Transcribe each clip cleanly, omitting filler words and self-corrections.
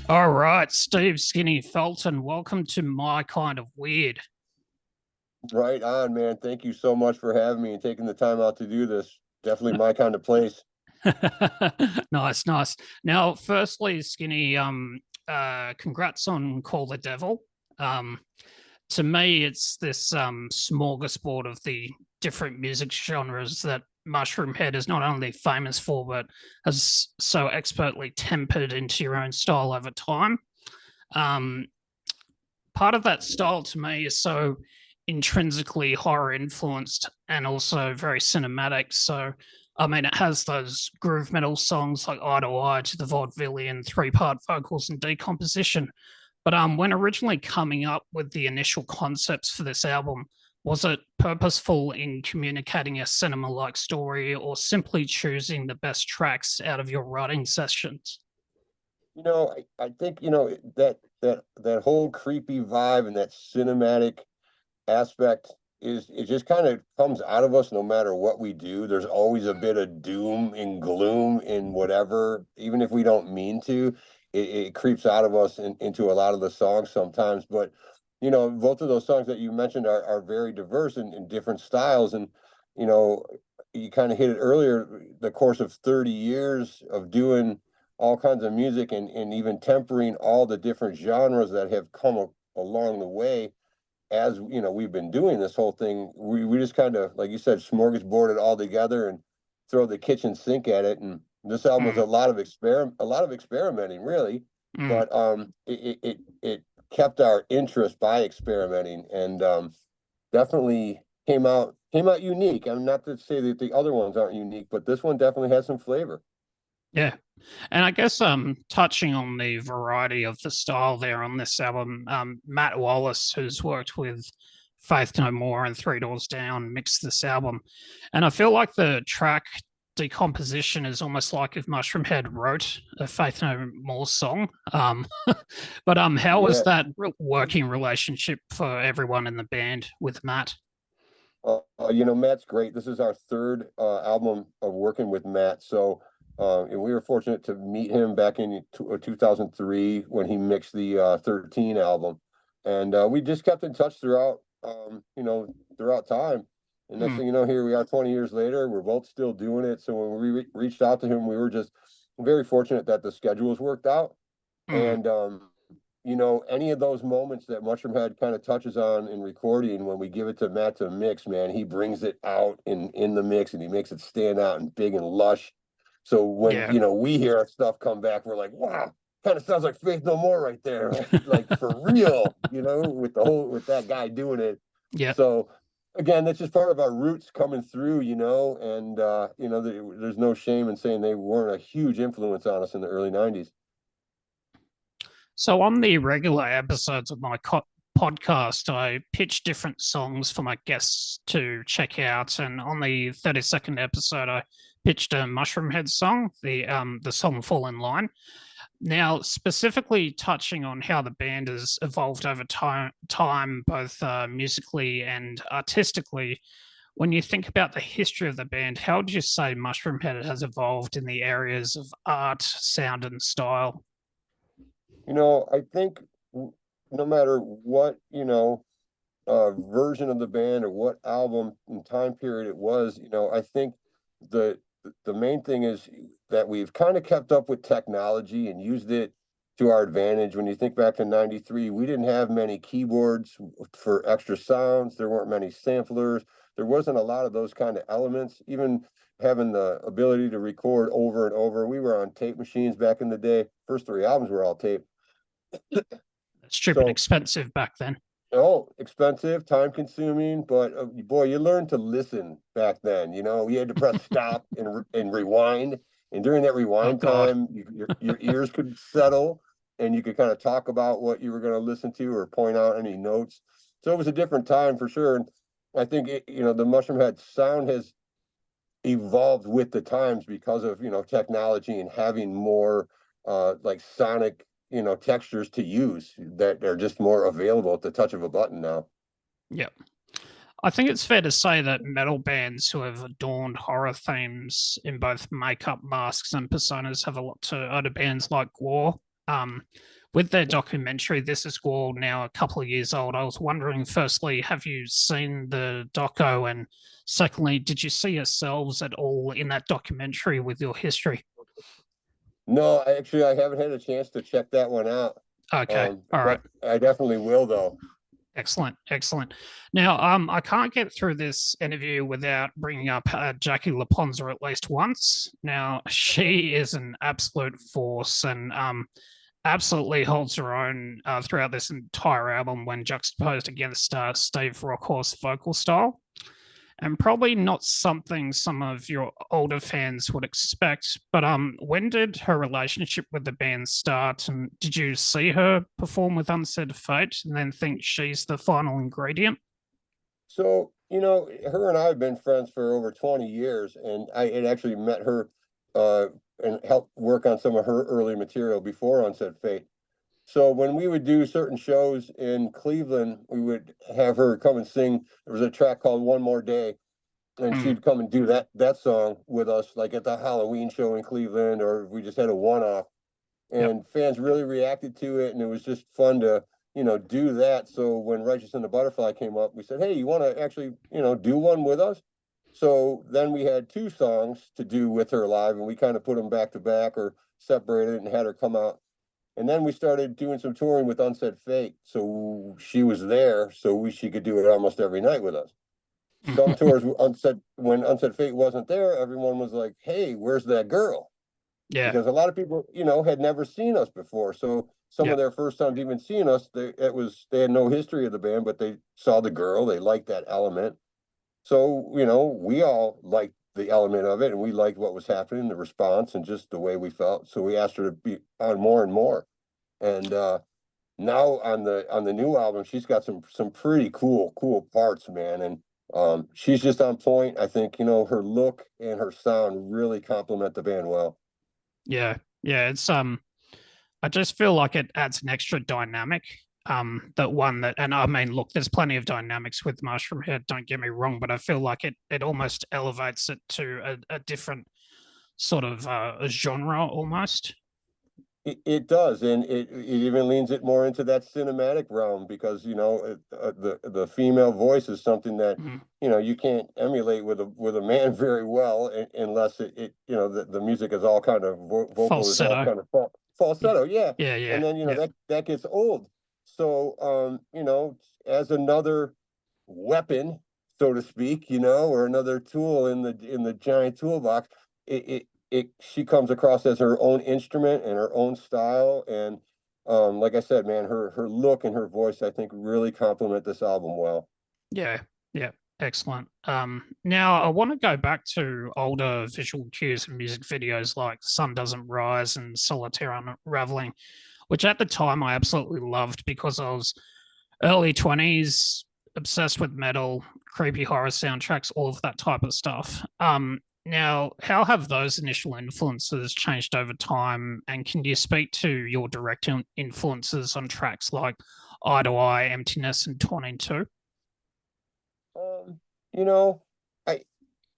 All right, Steve Skinny Felton, welcome to My Kind of Weird. Right on, man. Thank you so much for having me and taking the time out to do this. Definitely my kind of place. Nice, nice. Now, firstly, Skinny, congrats on Call the Devil. Um, to me, it's this smorgasbord of the different music genres that Mushroomhead is not only famous for, but has so expertly tempered into your own style over time. Um, Part of that style to me is so intrinsically horror influenced and also very cinematic. So, I mean, it has those groove metal songs like Eye to Eye to the Vaudevillian three-part vocals and decomposition. But when originally coming up with the initial concepts for this album, was it purposeful in communicating a cinema-like story or simply choosing the best tracks out of your writing sessions? I think, that whole creepy vibe and that cinematic aspect is it just kind of comes out of us no matter what we do. There's always a bit of doom and gloom in whatever, even if we don't mean to, it creeps out of us into a lot of the songs sometimes. But both of those songs that you mentioned are very diverse in different styles. And you know, you kind of hit it earlier, the course of 30 years of doing all kinds of music and even tempering all the different genres that have along the way as we've been doing this whole thing. We just kind of, like you said, smorgasbord it all together and throw the kitchen sink at it. And this album was Mm, a lot of experimenting, really, mm. but it kept our interest by experimenting, and definitely came out unique. I'm not to say that the other ones aren't unique, but this one definitely has some flavor. Yeah. And I guess touching on the variety of the style there on this album, Matt Wallace, who's worked with Faith No More and Three Doors Down, mixed this album. And I feel like the track decomposition is almost like if Mushroomhead wrote a Faith No More song. But how was Yeah. that working relationship for everyone in the band with Matt? Matt's great. This is our third album of working with Matt. So, and we were fortunate to meet him back in 2003 when he mixed the 13 album. And we just kept in touch throughout time. And next Mm, thing you know, here we are 20 years later. We're both still doing it. So when we reached out to him, we were just very fortunate that the schedules worked out. mm. And any of those moments that Mushroomhead kind of touches on in recording, when we give it to Matt to mix, man, he brings it out in the mix and he makes it stand out and big and lush. So when Yeah. we hear our stuff come back, we're like, wow, kind of sounds like Faith No More right there, like for real, with that guy doing it. Yeah. So again, that's just part of our roots coming through, and there's no shame in saying they weren't a huge influence on us in the early '90s. So on the regular episodes of my podcast, I pitch different songs for my guests to check out. And on the 32nd episode, I pitched a Mushroomhead song, the song "Fall in Line." Now, specifically touching on how the band has evolved over time both musically and artistically. When you think about the history of the band, how would you say Mushroomhead has evolved in the areas of art, sound, and style? I think no matter what, version of the band or what album and time period it was, I think the the main thing is that we've kind of kept up with technology and used it to our advantage. When you think back to '93, we didn't have many keyboards for extra sounds. There weren't many samplers. There wasn't a lot of those kind of elements. Even having the ability to record over and over. We were on tape machines back in the day. First three albums were all tape. Stupid So, expensive back then. oh, expensive, time consuming, but boy, you learned to listen back then. You had to press stop and rewind. And during that Oh rewind God. time, your ears could settle and you could kind of talk about what you were going to listen to or point out any notes. So it was a different time for sure. And I think the Mushroomhead sound has evolved with the times because of technology and having more like sonic textures to use that are just more available at the touch of a button now. Yeah. I think it's fair to say that metal bands who have adorned horror themes in both makeup, masks, and personas have a lot to other bands like War. Um, with their documentary, this is all now a couple of years old. I was wondering, firstly, have you seen the doco? And secondly, did you see yourselves at all in that documentary with your history? No, actually, I haven't had a chance to check that one out. Okay, all right. I definitely will, though. Excellent, excellent. Now, I can't get through this interview without bringing up Jackie Ponza at least once. Now, she is an absolute force and absolutely holds her own throughout this entire album when juxtaposed against Steve Rockhorse's vocal style. And probably not something some of your older fans would expect. But when did her relationship with the band start? And did you see her perform with Unsaid Fate and then think she's the final ingredient? So, her and I have been friends for over 20 years, and I had actually met her uh, and helped work on some of her early material before Unsaid Fate. So when we would do certain shows in Cleveland, we would have her come and sing. There was a track called One More Day, and Mm, she'd come and do that song with us, like at the Halloween show in Cleveland, or we just had a one-off. yep. And fans really reacted to it, and it was just fun to, do that. So when Righteous and the Butterfly came up, we said, hey, you want to actually, do one with us? So then we had two songs to do with her live, and we kind of put them back to back or separated and had her come out. And then we started doing some touring with Unsaid Fate. So she was there, so she could do it almost every night with us. Some tours, when Unsaid Fate wasn't there, everyone was like, hey, where's that girl? Yeah, Because a lot of people, had never seen us before. So some yeah, of their first times even seeing us, they had no history of the band, but they saw the girl, they liked that element. So, we all liked the element of it, and we liked what was happening, the response, and just the way we felt. So we asked her to be on more and more. And now on the new album, she's got some pretty cool parts, man. And she's just on point. I think, her look and her sound really complement the band well. yeah, yeah. It's I just feel like it adds an extra dynamic. That one that, and I mean, look, there's plenty of dynamics with Mushroomhead. Don't get me wrong, but I feel like it almost elevates it to a different sort of a genre almost. It does, and it even leans it more into that cinematic realm because the female voice is something that Mm. you can't emulate with a man very well unless the music is all kind of vocal is all Falsetto. kind of falsetto, yeah, Yeah, yeah, and then yeah, that gets old. So as another weapon, so to speak, or another tool in the giant toolbox, she comes across as her own instrument and her own style. And like I said, man, her look and her voice, I think, really complement this album well. yeah, yeah. Excellent. Now I want to go back to older visual cues and music videos like "Sun Doesn't Rise" and "Solitaire Unraveling," which at the time I absolutely loved because I was early 20s, obsessed with metal, creepy horror soundtracks, all of that type of stuff. Now, how have those initial influences changed over time? And can you speak to your direct influences on tracks like Eye to Eye, Emptiness, and Torn in Two? Um, you know, I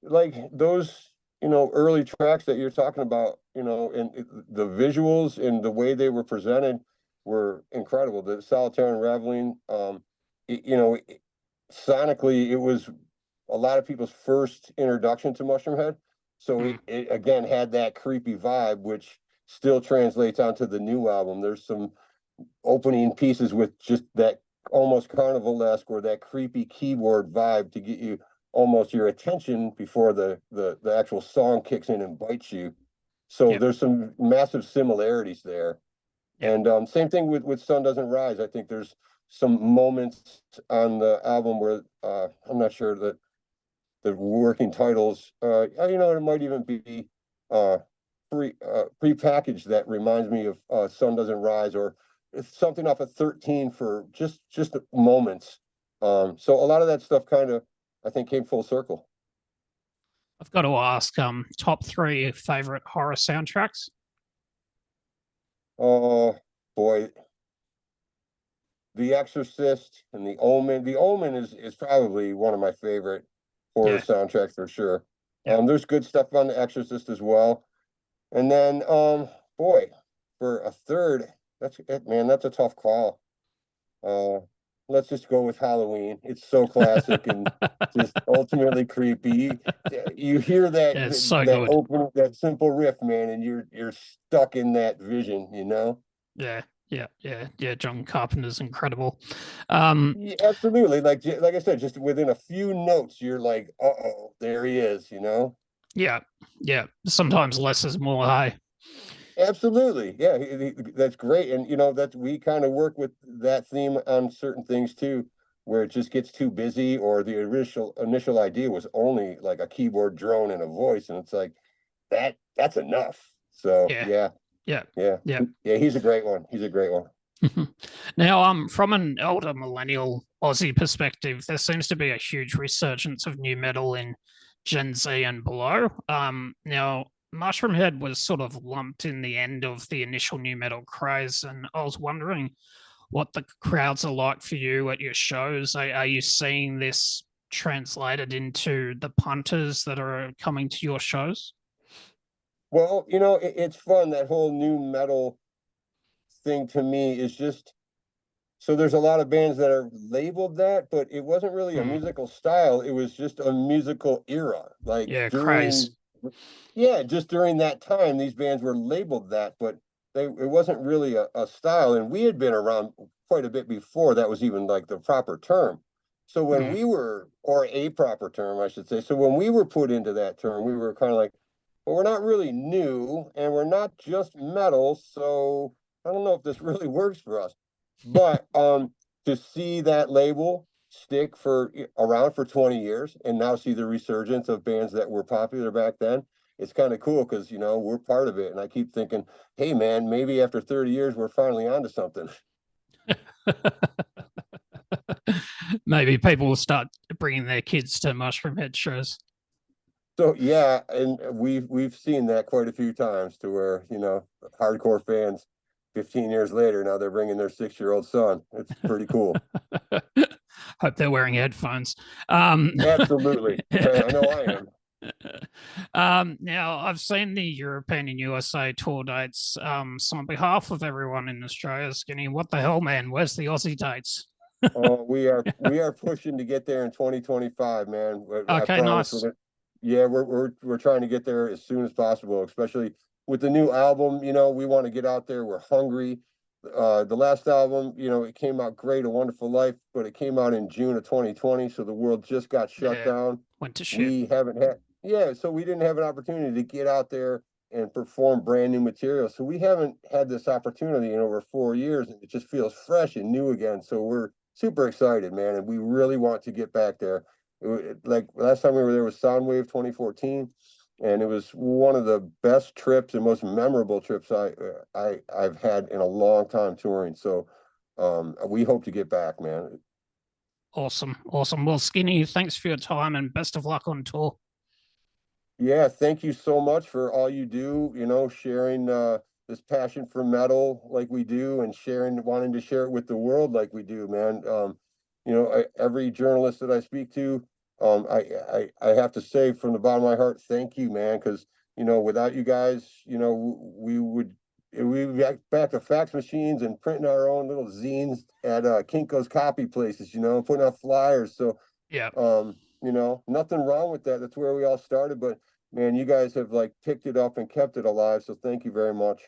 like those, early tracks that you're talking about, and the visuals and the way they were presented were incredible. The Solitaire Unraveling, sonically, it was a lot of people's first introduction to Mushroomhead. So Mm, it again had that creepy vibe, which still translates onto the new album. There's some opening pieces with just that almost carnivalesque or that creepy keyboard vibe to get you almost your attention before the actual song kicks in and bites you. So yep, there's some massive similarities there. yep. And same thing with Sun Doesn't Rise. I think there's some moments on the album where I'm not sure that the working titles. It might even be uh, pre-packaged that reminds me of Sun Doesn't Rise or it's something off of 13 for just moments. So a lot of that stuff kind of I think came full circle. I've got to ask, top three favorite horror soundtracks? Oh boy, The Exorcist and The Omen. The Omen is probably one of my favorite horror Yeah, soundtracks for sure. yeah. There's good stuff on The Exorcist as well. And then boy, for a third, That's it, man. That's a tough call. Uh, let's just go with Halloween. It's so classic and just ultimately creepy. You hear that Yeah, it's so that good. open that simple riff, man, and you're stuck in that vision, you know? Yeah, yeah. John Carpenter's incredible. Yeah, absolutely. Like I said, just within a few notes, you're like, uh-oh, there he is, you know? Yeah, yeah. Sometimes less is more. Hey. Absolutely. Yeah, that's great. And you know, that we kind of work with that theme on certain things too, where it just gets too busy, or the initial idea was only like a keyboard drone and a voice, and it's like that's enough. So Yeah, yeah, yeah, yeah, yeah. yeah, he's a great one. He's a great one. Now, from an elder millennial Aussie perspective, there seems to be a huge resurgence of new metal in Gen Z and below. Now, Mushroomhead was sort of lumped in the end of the initial new metal craze, and I was wondering what the crowds are like for you at your shows. Are you seeing this translated into the punters that are coming to your shows? Well, you know, it's fun. That whole new metal thing to me is just so there's a lot of bands that are labeled that, but it wasn't really a Hmm. musical style. It was just a musical era. Like Yeah, craze. during, yeah, just during that time, these bands were labeled that, but it wasn't really a style. And we had been around quite a bit before that was even like the proper term. So when Hmm. we were, or a proper term, I should say. So when we were put into that term, we were kind of like, well, we're not really new and we're not just metal. So I don't know if this really works for us. But to see that label stick for around for 20 years and now see the resurgence of bands that were popular back then, it's kind of cool because you know we're part of it. And I keep thinking, hey man, maybe after 30 years we're finally onto something. Maybe people will start bringing their kids to Mushroomhead shows. So yeah, and we've seen that quite a few times to where, you know, hardcore fans 15 years later now they're bringing their 6-year-old son. It's pretty cool. Hope they're wearing headphones. Absolutely. I know I am. Now, I've seen the European and USA tour dates. So, on behalf of everyone in Australia, Skinny, what the hell, man? Where's the Aussie dates? Oh, we are pushing to get there in 2025, man. I Okay, promise we're nice. gonna, yeah, we're trying to get there as soon as possible, especially with the new album. You know, we want to get out there. We're hungry. The last album, you know, it came out great, A Wonderful Life, but it came out in June of 2020, so the world just got shut Yeah, down. went to shit. We haven't had, yeah, so we didn't have an opportunity to get out there and perform brand new material. So we haven't had this opportunity in over 4 years, and it just feels fresh and new again. So we're super excited, man, and we really want to get back there. Like last time we were there was Soundwave 2014, and it was one of the best trips and most memorable trips I've had in a long time touring. So we hope to get back, man. Awesome, awesome. Well, Skinny, thanks for your time and best of luck on tour. Yeah, thank you so much for all you do, you know, sharing this passion for metal like we do and sharing wanting to share it with the world like we do, man. You know, every journalist that I speak to, I have to say from the bottom of my heart, thank you, man, because you know, without you guys, you know, we back to fax machines and printing our own little zines at Kinko's copy places, you know, putting out flyers. So Yeah, you know, nothing wrong with that. That's where we all started. But man, you guys have like picked it up and kept it alive. So thank you very much.